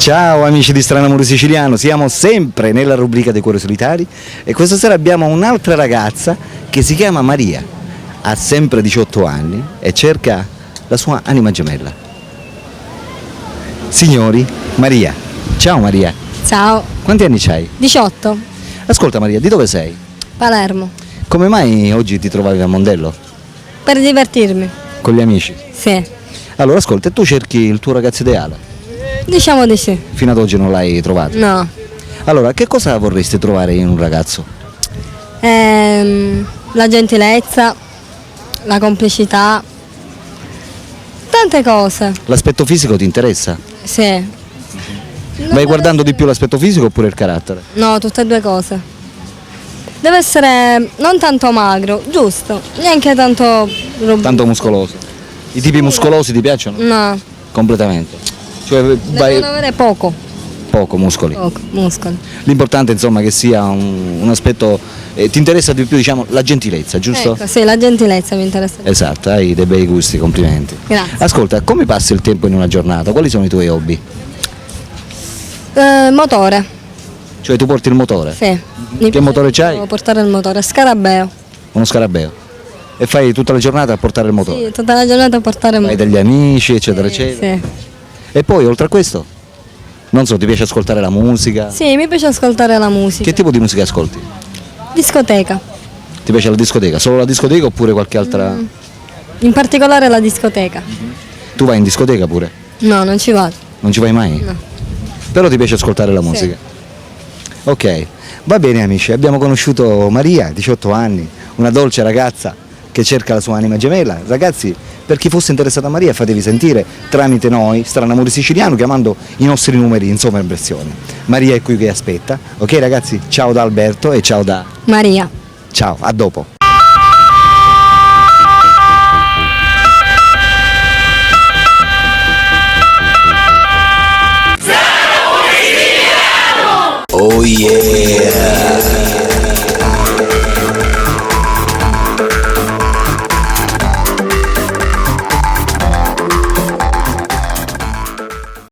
Ciao amici di Strano Amore Siciliano, siamo sempre nella rubrica dei cuori solitari e questa sera abbiamo un'altra ragazza che si chiama Maria, ha sempre 18 anni e cerca la sua anima gemella. Signori, Maria. Ciao Maria. Ciao. Quanti anni hai? 18. Ascolta Maria, di dove sei? Palermo. Come mai oggi ti trovavi a Mondello? Per divertirmi. Con gli amici? Sì. Allora ascolta, tu cerchi il tuo ragazzo ideale? Diciamo di sì. Fino ad oggi non l'hai trovato? No. Allora, che cosa vorresti trovare in un ragazzo? La gentilezza, la complicità, tante cose. L'aspetto fisico ti interessa? Sì. Vai guardando di più l'aspetto fisico oppure il carattere? No, tutte e due cose. Deve essere non tanto magro, giusto, neanche tanto robusto. Tanto muscoloso. I tipi muscolosi ti piacciono? No, Completamente. Cioè devono avere poco muscoli. muscoli. L'importante insomma che sia un aspetto, ti interessa di più diciamo la gentilezza, giusto? Ecco, sì, la gentilezza mi interessa. Esatto, hai dei bei gusti, complimenti. Grazie. Ascolta, come passi il tempo in una giornata? Quali sono i tuoi hobby? Motore, Cioè tu porti il motore? sì. Mi Che piace motore c'hai? molto portare il motore, scarabeo. Uno scarabeo. E fai tutta la giornata a portare il motore? Sì, tutta la giornata a portare il Hai motore. degli amici, eccetera, Sì, eccetera. sì. E poi oltre a questo, non so, ti piace ascoltare la musica? Sì, mi piace ascoltare la musica. Che tipo di musica ascolti? Discoteca, Ti piace la discoteca? Solo la discoteca oppure qualche altra? in particolare la discoteca. Tu vai in discoteca pure? No, non ci vado. Non ci vai mai? No. Però ti piace ascoltare la musica? Ok, va bene amici, abbiamo conosciuto Maria, 18 anni, una dolce ragazza che cerca la sua anima gemella. Ragazzi, per chi fosse interessato a Maria fatevi sentire tramite noi, Strano Amore Siciliano, chiamando i nostri numeri in sovraimpressione. Maria è qui che aspetta. Ok ragazzi, ciao da Alberto e ciao da... Maria. Ciao, a dopo.